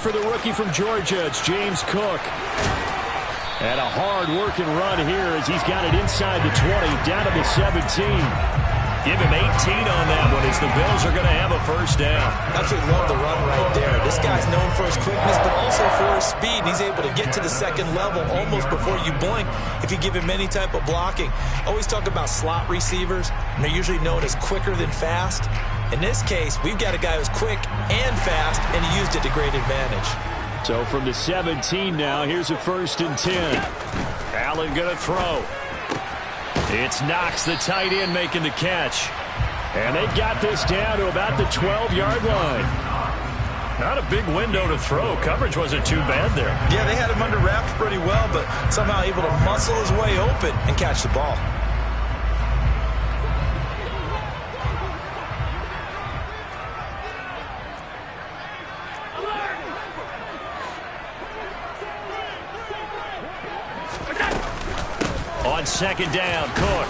for the rookie from Georgia. It's James Cook. And a hard-working run here as he's got it inside the 20, down to the 17. Give him 18 on that one as the Bills are going to have a first down. Absolutely love the run right there. This guy's known for his quickness, but also for his speed. He's able to get to the second level almost before you blink if you give him any type of blocking. Always talk about slot receivers, and they're usually known as quicker than fast. In this case, we've got a guy who's quick and fast, and he used it to great advantage. So from the 17 now, here's a 1st and 10. Allen going to throw. It's Knox, the tight end, making the catch. And they've got this down to about the 12-yard line. Not a big window to throw. Coverage wasn't too bad there. Yeah, they had him under wraps pretty well, but somehow able to muscle his way open and catch the ball. On 2nd down, Cook.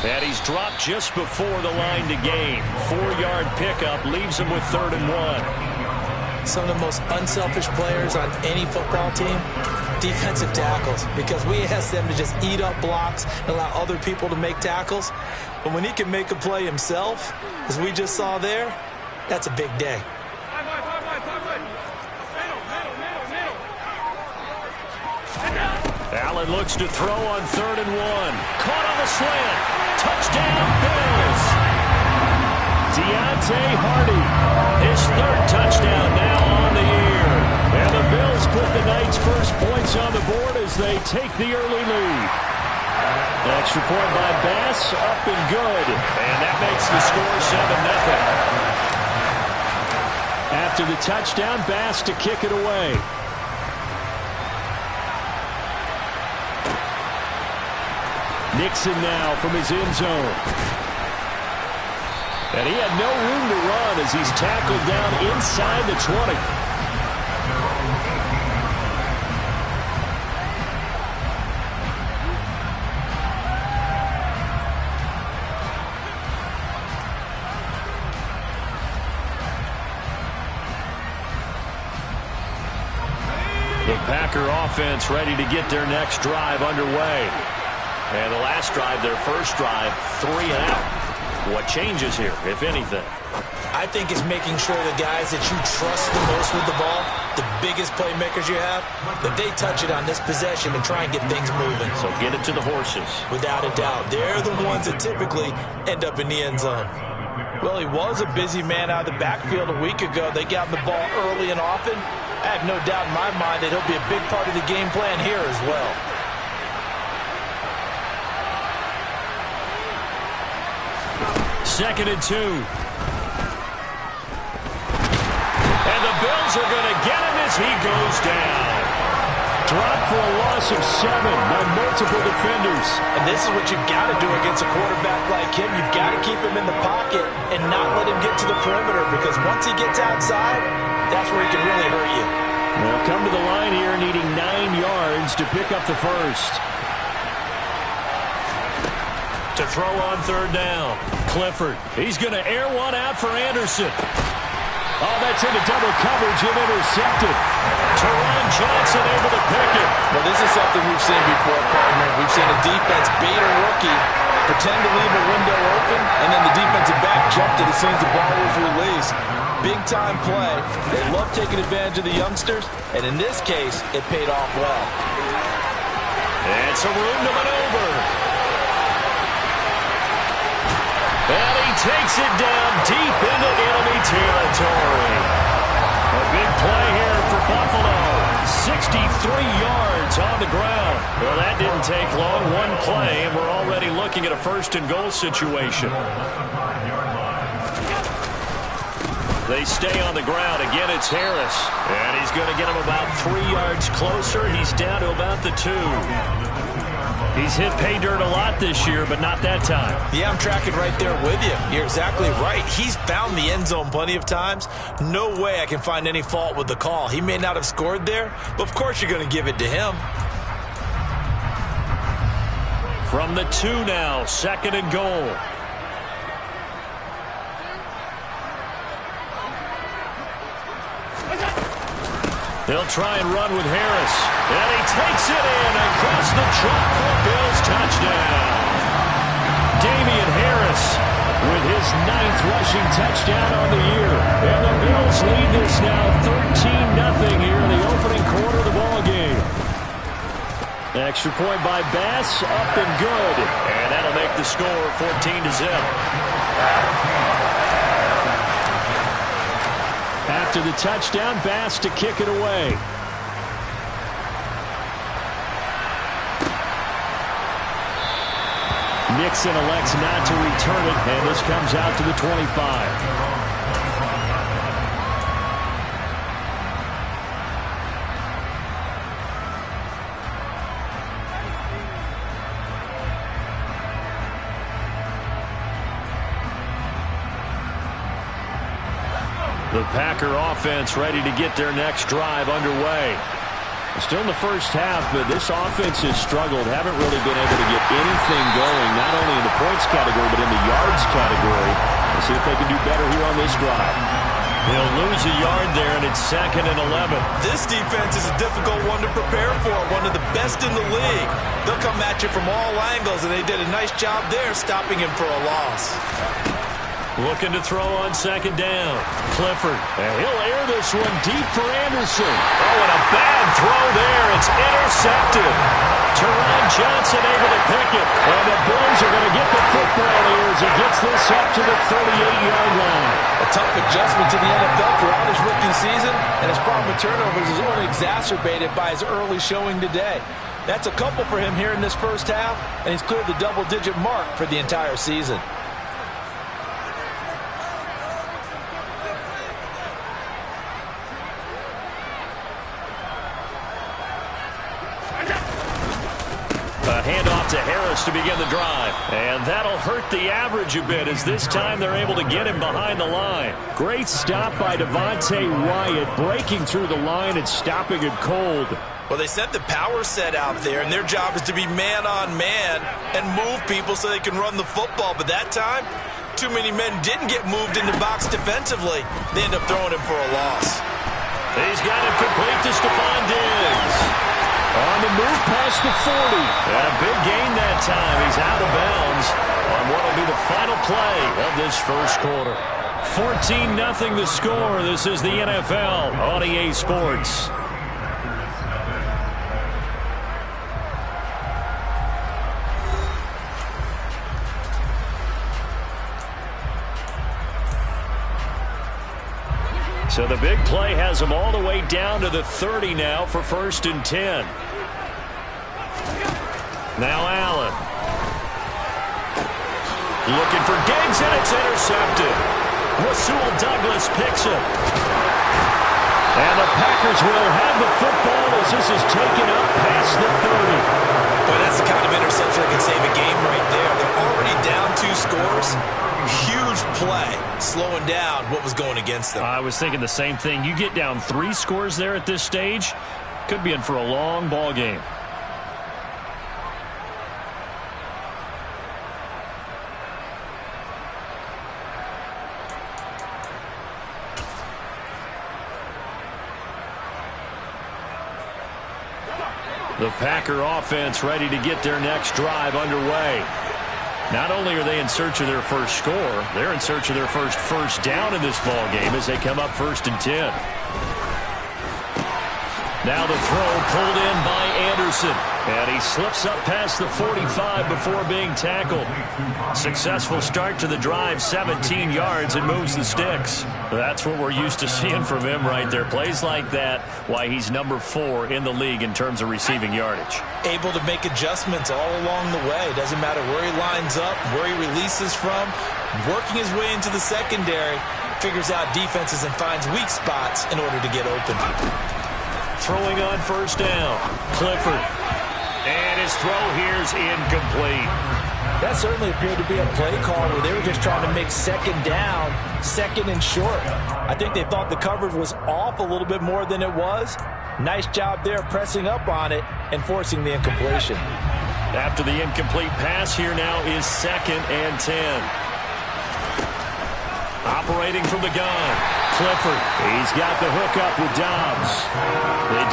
And he's dropped just before the line to gain. 4-yard pickup leaves him with 3rd and 1. Some of the most unselfish players on any football team, defensive tackles, because we ask them to just eat up blocks and allow other people to make tackles. But when he can make a play himself, as we just saw there, that's a big day. Allen looks to throw on 3rd and 1. Caught on the slant. Touchdown, Bills. Deontay Hardy, his 3rd touchdown now on the year. And the Bills put the night's first points on the board as they take the early lead. Extra point by Bass, up and good. And that makes the score 7-0. After the touchdown, Bass to kick it away. Nixon now from his end zone. And he had no room to run as he's tackled down inside the 20. The Packer offense ready to get their next drive underway. And the last drive, their first drive, 3 and out. What changes here, if anything? I think it's making sure the guys that you trust the most with the ball, the biggest playmakers you have, that they touch it on this possession and try and get things moving. So get it to the horses. Without a doubt. They're the ones that typically end up in the end zone. Well, he was a busy man out of the backfield a week ago. They got him the ball early and often. I have no doubt in my mind that he'll be a big part of the game plan here as well. 2nd and 2. And the Bills are going to get him as he goes down. Dropped for a loss of 7 by multiple defenders. And this is what you've got to do against a quarterback like him. You've got to keep him in the pocket and not let him get to the perimeter, because once he gets outside, that's where he can really hurt you. They'll come to the line here needing 9 yards to pick up the first. To throw on 3rd down. Clifford. He's going to air one out for Anderson. Oh, that's into double coverage and intercepted. Teron Johnson able to pick it. Well, this is something we've seen before, partner. We've seen a defense bait a rookie, pretend to leave a window open, and then the defensive back jumped it as soon as the ball was released. Big-time play. They love taking advantage of the youngsters, and in this case, it paid off well. And some room to maneuver. And he takes it down deep into enemy territory. A big play here for Buffalo. 63 yards on the ground. Well, that didn't take long. One play, and we're already looking at a 1st and goal situation. They stay on the ground. Again, it's Harris. And he's going to get him about 3 yards closer. He's down to about the 2. He's hit pay dirt a lot this year, but not that time. Yeah, I'm tracking right there with you. You're exactly right. He's found the end zone plenty of times. No way I can find any fault with the call. He may not have scored there, but of course you're going to give it to him. From the 2 now, 2nd and goal. They'll try and run with Harris. And he takes it in across the chalk for a Bills touchdown. Damien Harris with his 9th rushing touchdown on the year. And the Bills lead this now 13-0 here in the opening quarter of the ball game. Extra point by Bass, up and good. And that'll make the score 14-0. After the touchdown, Bass to kick it away. Nixon elects not to return it, and this comes out to the 25. The Packer offense ready to get their next drive underway. Still in the first half, but this offense has struggled. Haven't really been able to get anything going, not only in the points category, but in the yards category. We'll see if they can do better here on this drive. They'll lose a yard there, and it's 2nd and 11. This defense is a difficult one to prepare for, one of the best in the league. They'll come at you from all angles, and they did a nice job there stopping him for a loss. Looking to throw on 2nd down. Clifford. And he'll air this one deep for Anderson. Oh, and a bad throw there. It's intercepted. Teron Johnson able to pick it. And the Bills are going to get the football here as he gets this up to the 38-yard line. A tough adjustment to the NFL throughout his rookie season, and his problem with turnovers is only exacerbated by his early showing today. That's a couple for him here in this first half, and he's cleared the double-digit mark for the entire season. A handoff to Harris to begin the drive. And that'll hurt the average a bit as this time they're able to get him behind the line. Great stop by Devontae Wyatt, breaking through the line and stopping it cold. Well, they sent the power set out there, and their job is to be man-on-man and move people so they can run the football. But that time, too many men didn't get moved in the box defensively. They end up throwing him for a loss. He's got it complete to Stephon Diggs. On the move past the 40. And a big gain that time. He's out of bounds on what will be the final play of this first quarter. 14-0 the score. This is the NFL on EA Sports. So the big play has them all the way down to the 30 now for 1st and 10. Now Allen. Looking for Diggs, and it's intercepted. Rasul Douglas picks it. And the Packers will have the football as this is taken up past the 30. But that's the kind of interception that can save a game right there. They're already down 2 scores. Huge play, slowing down what was going against them. I was thinking the same thing. You get down 3 scores there at this stage, could be in for a long ball game. The Packer offense ready to get their next drive underway. Not only are they in search of their first score, they're in search of their first down in this ball game as they come up 1st and 10. Now the throw pulled in by Anderson. And he slips up past the 45 before being tackled. Successful start to the drive, 17 yards, and moves the sticks. That's what we're used to seeing from him right there. Plays like that, why he's number 4 in the league in terms of receiving yardage. Able to make adjustments all along the way. Doesn't matter where he lines up, where he releases from. Working his way into the secondary, figures out defenses and finds weak spots in order to get open. Throwing on first down, Clifford. And his throw here is incomplete. That certainly appeared to be a play call where they were just trying to make second down, second and short. I think they thought the coverage was off a little bit more than it was. Nice job there pressing up on it and forcing the incompletion. After the incomplete pass, here now is 2nd and 10. Operating from the gun, Clifford. He's got the hook up with Dobbs.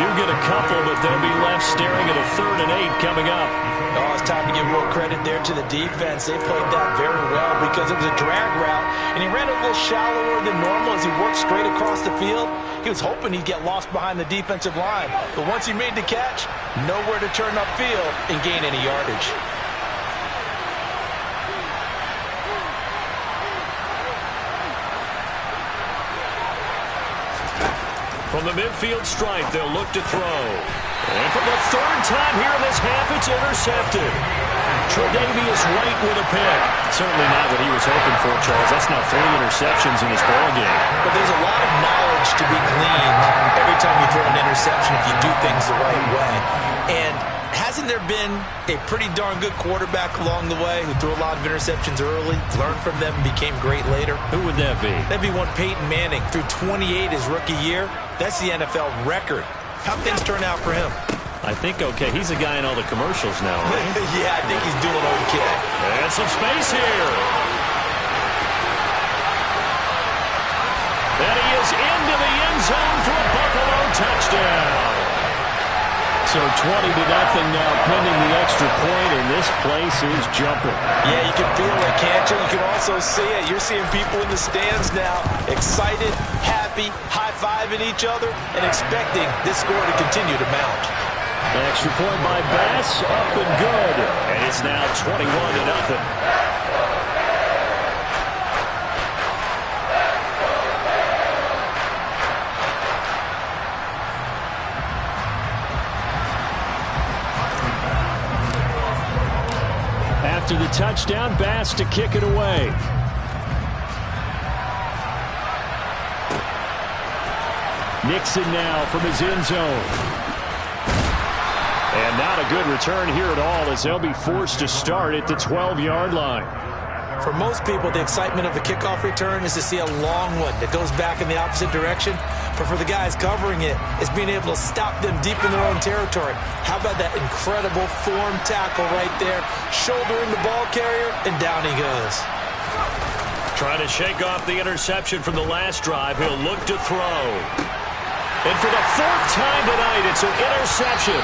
do get a couple, but they'll be left staring at a 3rd and 8 coming up. Oh, it's time to give real credit there to the defense. They played that very well because it was a drag route, and he ran a little shallower than normal as he worked straight across the field. He was hoping he'd get lost behind the defensive line, but once he made the catch, nowhere to turn upfield and gain any yardage. From the midfield stripe, they'll look to throw. And for the 3rd time here in this half, it's intercepted. Tre'Davious White with a pick. Certainly not what he was hoping for, Charles. That's now 3 interceptions in this ballgame. But there's a lot of knowledge to be gleaned every time you throw an interception if you do things the right way. And hasn't there been a pretty darn good quarterback along the way who threw a lot of interceptions early, learned from them, and became great later? Who would that be? That'd be one Peyton Manning. Threw 28 his rookie year. That's the NFL record. How things turn out for him? I think okay. He's a guy in all the commercials now, right? Yeah, I think he's doing okay. And some space here. And he is into the end zone for a Buffalo touchdown. So 20-0 now, pending the extra point, and this place is jumping. Yeah, you can feel it, can't you? You can also see it. You're seeing people in the stands now, excited, happy, high-fiving each other, and expecting this score to continue to mount. An extra point by Bass, up and good. And it's now 21-0. After the touchdown, Bass to kick it away. Nixon now from his end zone. And not a good return here at all as they'll be forced to start at the 12-yard line. For most people, the excitement of a kickoff return is to see a long one that goes back in the opposite direction. But for the guys covering it, it's being able to stop them deep in their own territory. How about that incredible form tackle right there, shouldering the ball carrier, and down he goes. Trying to shake off the interception from the last drive. He'll look to throw. And for the 4th time tonight, it's an interception.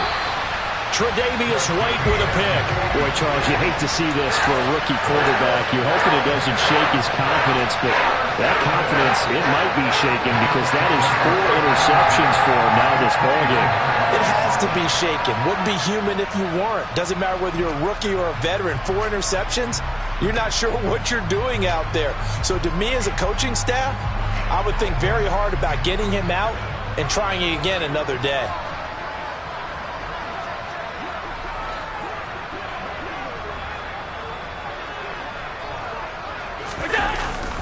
Tre'Davious White with a pick. Boy, Charles, you hate to see this for a rookie quarterback. You're hoping it doesn't shake his confidence, but that confidence, it might be shaken because that is 4 interceptions for him now this ballgame. It has to be shaken. Wouldn't be human if you weren't. Doesn't matter whether you're a rookie or a veteran. 4 interceptions, you're not sure what you're doing out there. So to me as a coaching staff, I would think very hard about getting him out and trying it again another day.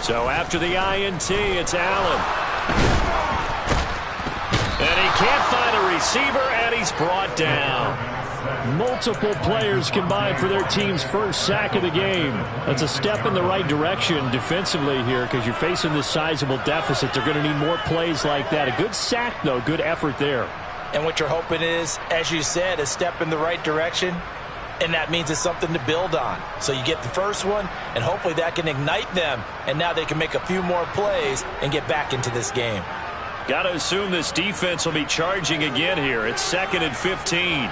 So after the INT, it's Allen. And he can't find a receiver, and he's brought down. Multiple players combined for their team's first sack of the game. That's a step in the right direction defensively here because you're facing this sizable deficit. They're going to need more plays like that. A good sack, though. Good effort there. And what you're hoping is, as you said, a step in the right direction. And that means it's something to build on. So you get the first one, and hopefully that can ignite them. And now they can make a few more plays and get back into this game. Got to assume this defense will be charging again here. It's 2nd and 15.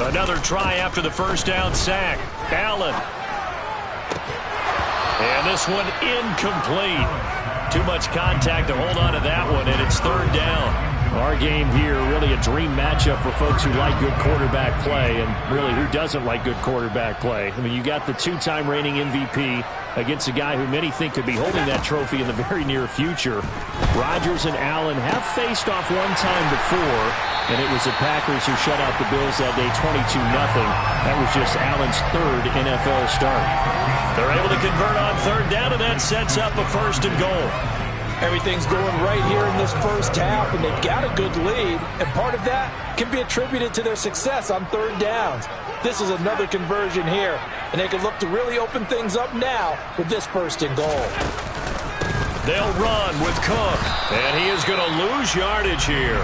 Another try after the first down sack. Allen. And this one incomplete. Too much contact to hold on to that one, and it's 3rd down. Our game here, really a dream matchup for folks who like good quarterback play, and really who doesn't like good quarterback play. I mean, you got the 2-time reigning MVP against a guy who many think could be holding that trophy in the very near future. Rodgers and Allen have faced off one time before, and it was the Packers who shut out the Bills that day 22-0. That was just Allen's 3rd NFL start. They're able to convert on 3rd down, and that sets up a 1st and goal. Everything's going right here in this first half, and they've got a good lead, and part of that can be attributed to their success on 3rd downs. This is another conversion here, and they can look to really open things up now with this 1st and goal. They'll run with Cook, and he is going to lose yardage here.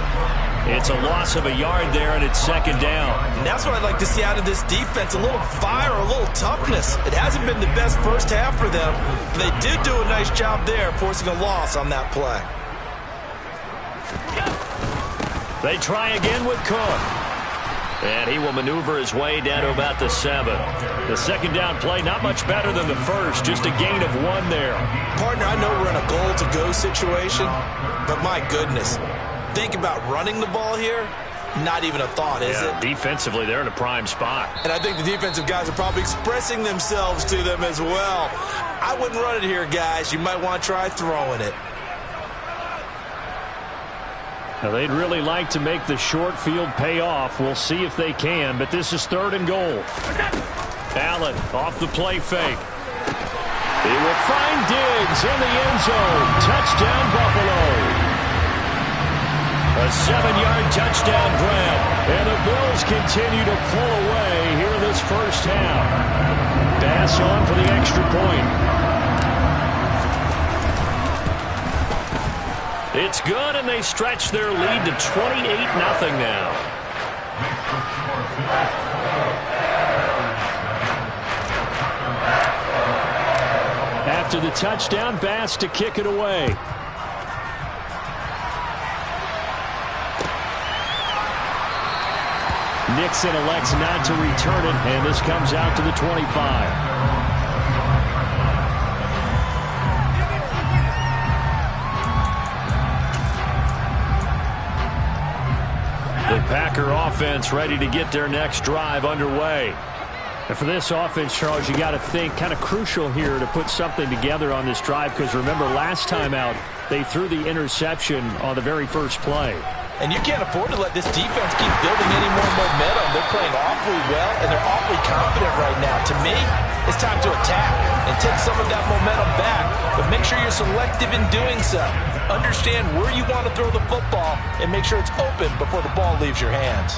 It's a loss of a yard there, and it's 2nd down. And that's what I'd like to see out of this defense, a little fire, a little toughness. It hasn't been the best first half for them, but they did do a nice job there, forcing a loss on that play. They try again with Cook. And he will maneuver his way down to about the 7. The second down play, not much better than the first, just a gain of 1 there. Partner, I know we're in a goal-to-go situation, but my goodness, think about running the ball here. Not even a thought, is it? Defensively, they're in a prime spot. And I think the defensive guys are probably expressing themselves to them as well. I wouldn't run it here, guys. You might want to try throwing it. Now, they'd really like to make the short field pay off. We'll see if they can, but this is 3rd and goal. Allen off the play fake. He will find Diggs in the end zone. Touchdown, Buffalo. A 7-yard touchdown grab. And the Bills continue to pull away here in this first half. Bass on for the extra point. It's good, and they stretch their lead to 28-0 now. After the touchdown, Bass to kick it away. Nixon elects not to return it, and this comes out to the 25. The Packer offense ready to get their next drive underway. And for this offense, Charles, you got to think kind of crucial here to put something together on this drive, because remember last time out they threw the interception on the very first play. And you can't afford to let this defense keep building any more momentum. They're playing awfully well, and they're awfully confident right now. To me, it's time to attack and take some of that momentum back, but make sure you're selective in doing so. Understand where you want to throw the football and make sure it's open before the ball leaves your hands.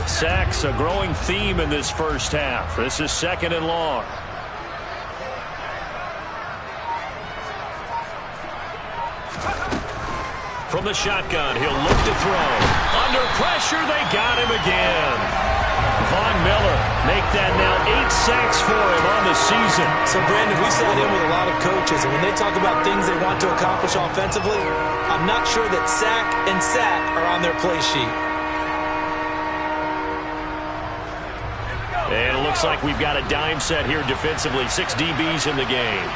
Sacks, a growing theme in this first half. This is 2nd and long. From the shotgun, he'll look to throw. Under pressure, they got him again. Von Miller make that now 8 sacks for him on the season. So, Brandon, we sat in with a lot of coaches, and when they talk about things they want to accomplish offensively, I'm not sure that sack and sack are on their play sheet. And it looks like we've got a dime set here defensively. 6 DBs in the game.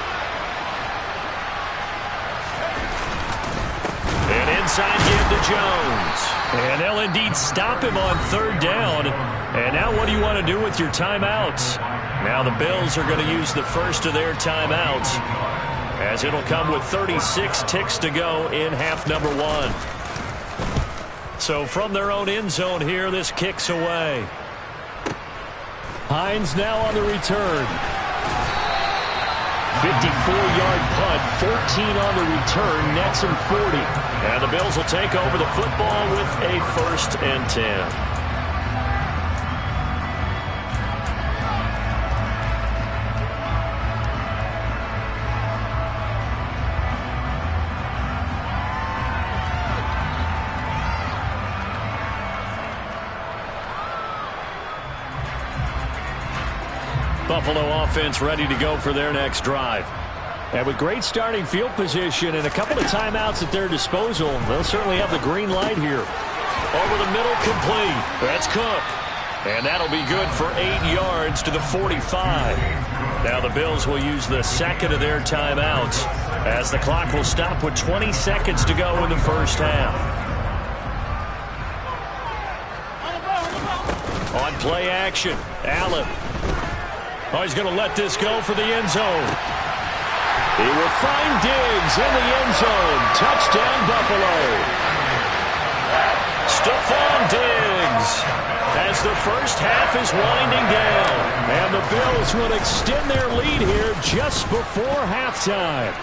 And inside give to Jones. And they'll indeed stop him on 3rd down. And now what do you want to do with your timeouts? Now the Bills are going to use the first of their timeouts, as it'll come with 36 ticks to go in half number 1. So from their own end zone here, this kicks away. Hines now on the return. 54-yard punt, 14 on the return, nets him 40. And the Bills will take over the football with a 1st and 10. Buffalo offense ready to go for their next drive. And with great starting field position and a couple of timeouts at their disposal, they'll certainly have the green light here. Over the middle, complete. That's Cook. And that'll be good for 8 yards to the 45. Now the Bills will use the second of their timeouts, as the clock will stop with 20 seconds to go in the first half. On play action, Allen. Oh, he's going to let this go for the end zone. He will find Diggs in the end zone. Touchdown, Buffalo. Stephon Diggs, as the first half is winding down. And the Bills will extend their lead here just before halftime.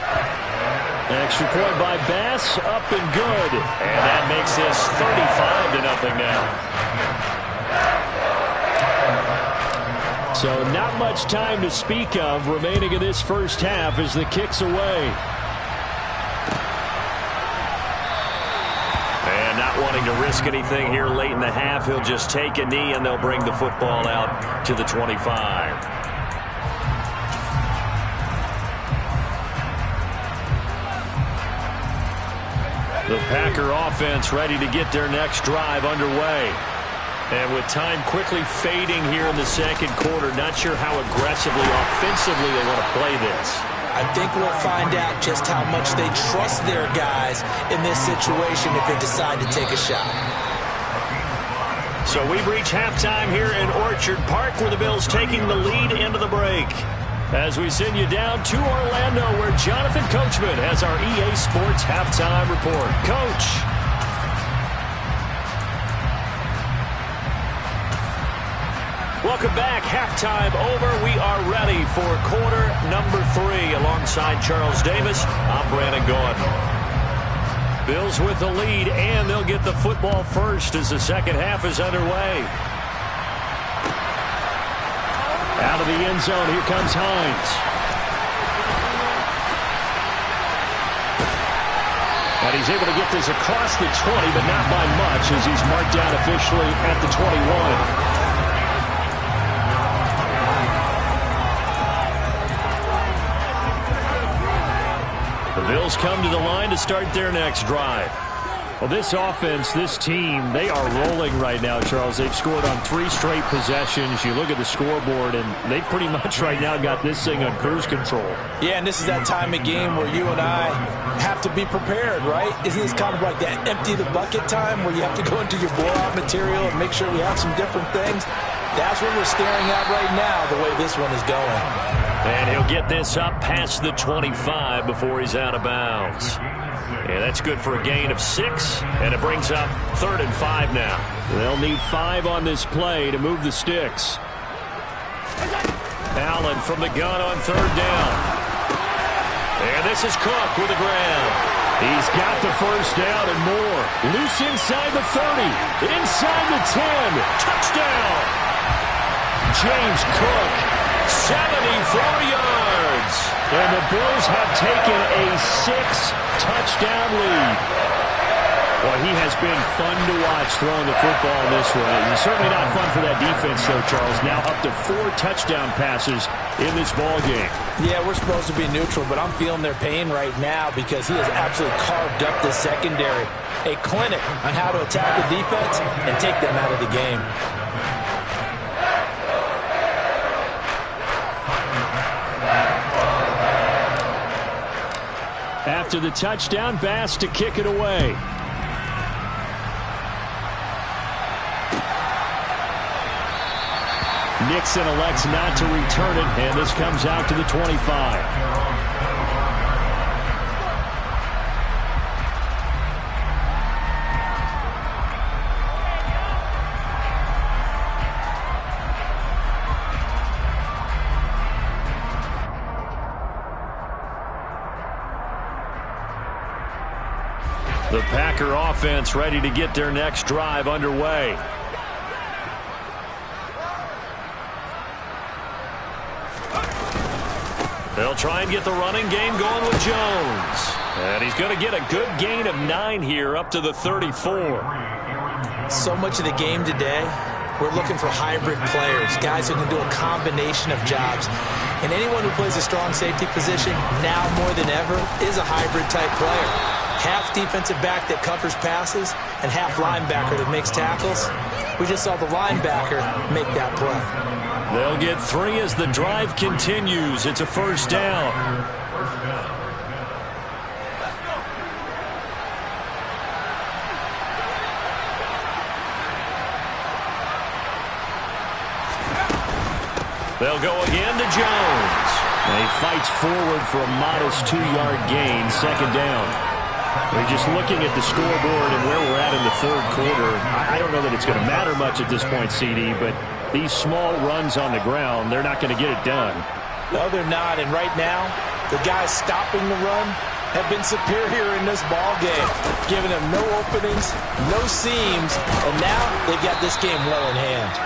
Extra point by Bass, up and good. And that makes this 35-0 now. So not much time to speak of remaining in this first half as the kick's away. And not wanting to risk anything here late in the half, he'll just take a knee and they'll bring the football out to the 25. The Packer offense ready to get their next drive underway. And with time quickly fading here in the second quarter, not sure how aggressively, offensively they want to play this. I think we'll find out just how much they trust their guys in this situation if they decide to take a shot. So we've reached halftime here in Orchard Park, where the Bills taking the lead into the break. As we send you down to Orlando, where Jonathan Coachman has our EA Sports halftime report. Coach. Welcome back. Halftime over. We are ready for quarter number 3. Alongside Charles Davis, I'm Brandon Gaudin. Bills with the lead, and they'll get the football first as the second half is underway. Out of the end zone, here comes Hines. And he's able to get this across the 20, but not by much, as he's marked down officially at the 21. The Bills come to the line to start their next drive. Well, this offense, this team, they are rolling right now, Charles. They've scored on 3 straight possessions. You look at the scoreboard, and they pretty much right now got this thing on cruise control. Yeah, and this is that time of game where you and I have to be prepared, right? Isn't this kind of like that empty the bucket time where you have to go into your blowout material and make sure we have some different things? That's what we're staring at right now, the way this one is going. And he'll get this up past the 25 before he's out of bounds. Yeah, that's good for a gain of 6, and it brings up 3rd and 5 now. They'll need 5 on this play to move the sticks. Allen from the gun on 3rd down. And this is Cook with a grab. He's got the first down and more. Loose inside the 30, inside the 10. Touchdown! James Cook, 74 yards. And the Bills have taken a 6-touchdown lead. Well, he has been fun to watch throwing the football this way. It's certainly not fun for that defense, though, Charles. Now up to 4 touchdown passes in this ball game. Yeah, we're supposed to be neutral, but I'm feeling their pain right now because he has absolutely carved up the secondary. A clinic on how to attack the defense and take them out of the game. After the touchdown, Bass to kick it away. Nixon elects not to return it, and this comes out to the 25. The Packer offense ready to get their next drive underway. They'll try and get the running game going with Jones. And he's going to get a good gain of 9 here up to the 34. So much of the game today, we're looking for hybrid players, guys who can do a combination of jobs. And anyone who plays a strong safety position, now more than ever, is a hybrid type player. Half defensive back that covers passes and half linebacker that makes tackles. We just saw the linebacker make that play. They'll get 3 as the drive continues. It's a first down. They'll go again to Jones. And he fights forward for a modest 2-yard gain, second down. We're just looking at the scoreboard and where we're at in the third quarter. I don't know that it's going to matter much at this point, CD, but these small runs on the ground, they're not going to get it done. No, they're not. And right now, the guys stopping the run have been superior in this ball game, giving them no openings, no seams, and now they've got this game well in hand.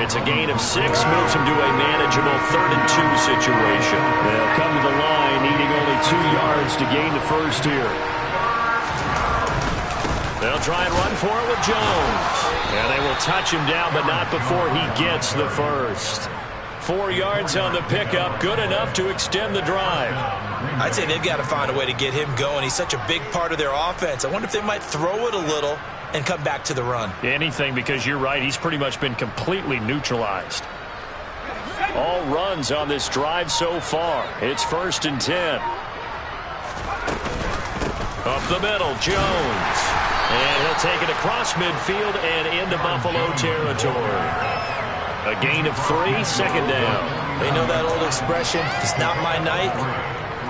It's a gain of 6, moves him to a manageable 3rd and 2 situation. They'll come to the line, needing only 2 yards to gain the first here. They'll try and run for it with Jones. And they will touch him down, but not before he gets the first. 4 yards on the pickup, good enough to extend the drive. I'd say they've got to find a way to get him going. He's such a big part of their offense. I wonder if they might throw it a little and come back to the run. Anything, because you're right. He's pretty much been completely neutralized. All runs on this drive so far. It's 1st and 10. Up the middle, Jones. And he'll take it across midfield and into Buffalo territory. A gain of 3, 2nd down. They know that old expression, it's not my night.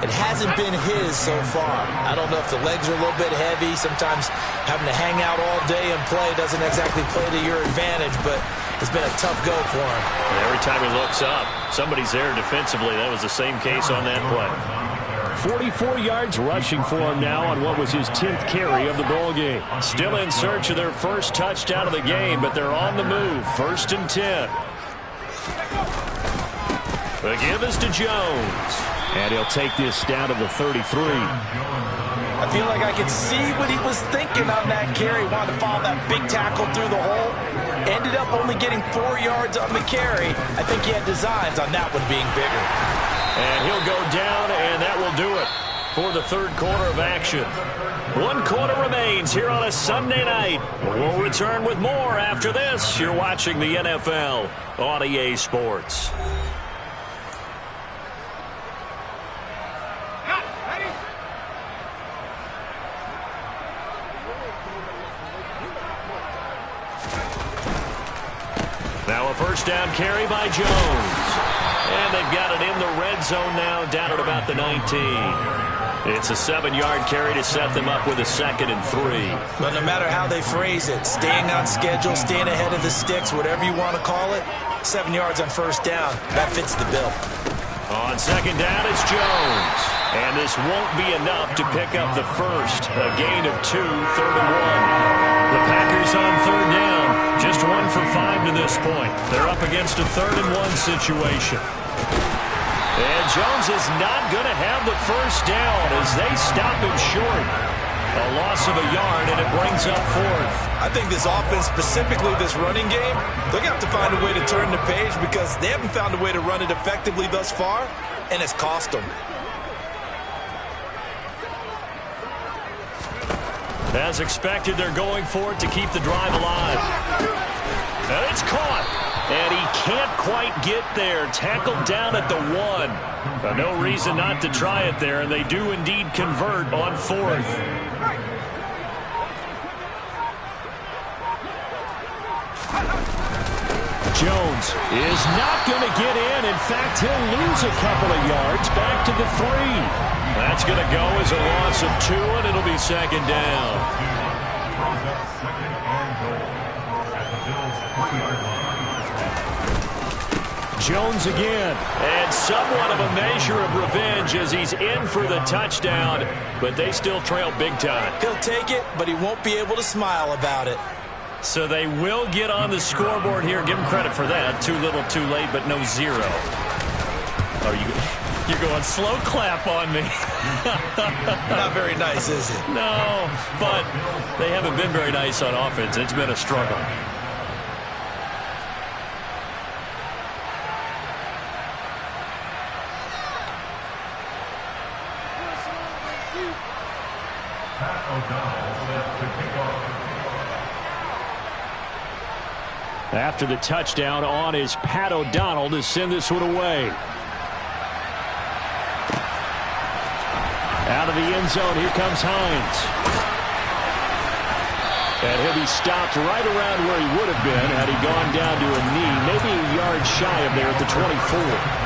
It hasn't been his so far. I don't know if the legs are a little bit heavy. Sometimes having to hang out all day and play doesn't exactly play to your advantage, but it's been a tough go for him. And every time he looks up, somebody's there defensively. That was the same case on that play. 44 yards rushing for him now on what was his 10th carry of the ball game. Still in search of their first touchdown of the game, but they're on the move. 1st and 10. The give is to Jones. And he'll take this down to the 33. I feel like I could see what he was thinking on that carry. Wanted to follow that big tackle through the hole. Ended up only getting 4 yards on the carry. I think he had designs on that one being bigger. And he'll go down, and that will do it for the 3rd quarter of action. 1 quarter remains here on a Sunday night. We'll return with more after this. You're watching the NFL on EA Sports. Now a 1st down carry by Jones. And they've got it in the red zone now, down at about the 19. It's a 7-yard carry to set them up with a 2nd and 3. But no matter how they phrase it, staying on schedule, staying ahead of the sticks, whatever you want to call it, 7 yards on 1st down, that fits the bill. On 2nd down, it's Jones. And this won't be enough to pick up the first. A gain of 2, 3rd and 1. The Packers on 3rd down. Just 1 for 5 to this point. They're up against a 3rd and 1 situation. And Jones is not going to have the first down as they stop him short. A loss of a yard, and it brings up 4th. I think this offense, specifically this running game, they're going to have to find a way to turn the page because they haven't found a way to run it effectively thus far, and it's cost them. As expected, they're going for it to keep the drive alive. And it's caught. And he can't quite get there. Tackled down at the 1. No reason not to try it there, and they do indeed convert on 4th. Jones is not going to get in. In fact, he'll lose a couple of yards back to the 3. That's going to go as a loss of 2, and it'll be 2nd down. Jones again. And somewhat of a measure of revenge as he's in for the touchdown, but they still trail big time. He'll take it, but he won't be able to smile about it. So they will get on the scoreboard here. Give him credit for that. Too little, too late, but no 0. You're going slow clap on me. Not very nice, is it? No, but they haven't been very nice on offense. It's been a struggle. After the touchdown on is Pat O'Donnell to send this one away. Out of the end zone, here comes Hines. And he'll be stopped right around where he would have been had he gone down to a knee, maybe a yard shy of there at the 24.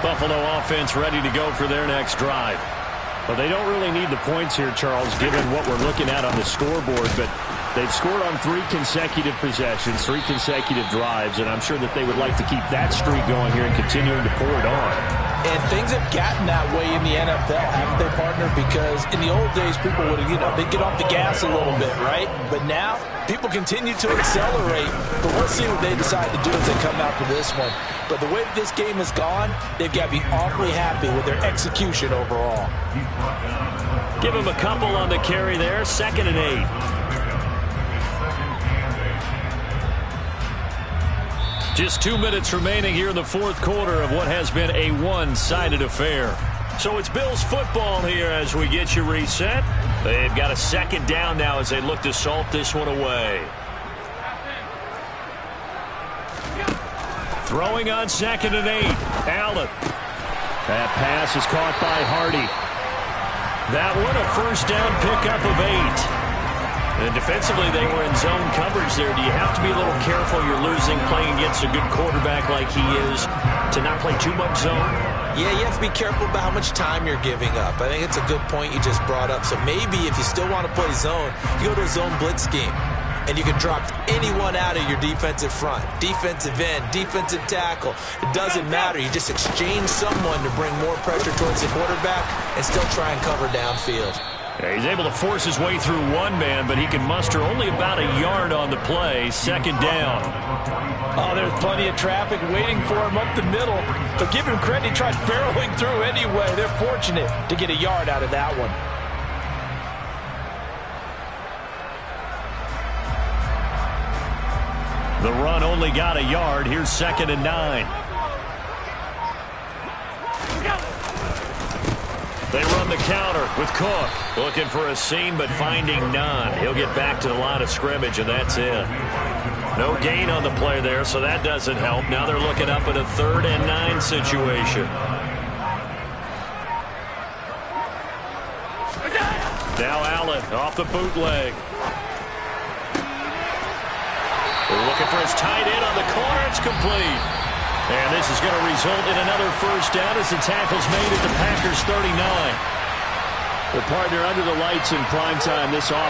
Buffalo offense ready to go for their next drive. Well, they don't really need the points here, Charles, given what we're looking at on the scoreboard, but they've scored on 3 consecutive possessions, 3 consecutive drives, and I'm sure that they would like to keep that streak going here and continuing to pour it on. And things have gotten that way in the NFL, haven't they, partner? Because in the old days, people would, they'd get off the gas a little bit, right? But now, people continue to accelerate. But we'll see what they decide to do as they come out to this one. But the way that this game has gone, they've got to be awfully happy with their execution overall. Give him a couple on the carry there. 2nd and 8. Just 2 minutes remaining here in the fourth quarter of what has been a one-sided affair. So it's Bills football here as we get you reset. They've got a 2nd down now as they look to salt this one away. Throwing on 2nd and 8. Allen. That pass is caught by Hardy. That one a first down pickup of 8. And defensively, they were in zone coverage there. Do you have to be a little careful? You're losing playing against a good quarterback like he is to not play too much zone? Yeah, you have to be careful about how much time you're giving up. I think it's a good point you just brought up. So maybe if you still want to play zone, you go to a zone blitz scheme. And you can drop anyone out of your defensive front. Defensive end, defensive tackle. It doesn't matter. You just exchange someone to bring more pressure towards the quarterback and still try and cover downfield. Yeah, he's able to force his way through one man, but he can muster only about a yard on the play. 2nd down. Oh, there's plenty of traffic waiting for him up the middle. But give him credit, he tried barreling through anyway. They're fortunate to get a yard out of that one. The run only got a yard. Here's 2nd and 9. They run the counter with Cook. Looking for a seam, but finding none. He'll get back to the line of scrimmage, and that's it. No gain on the play there, so that doesn't help. Now they're looking up at a 3rd and 9 situation. Now Allen off the bootleg. They're looking for his tight end on the corner. It's complete. And this is going to result in another first down as the tackle's made at the Packers' 39. The partner under the lights in primetime this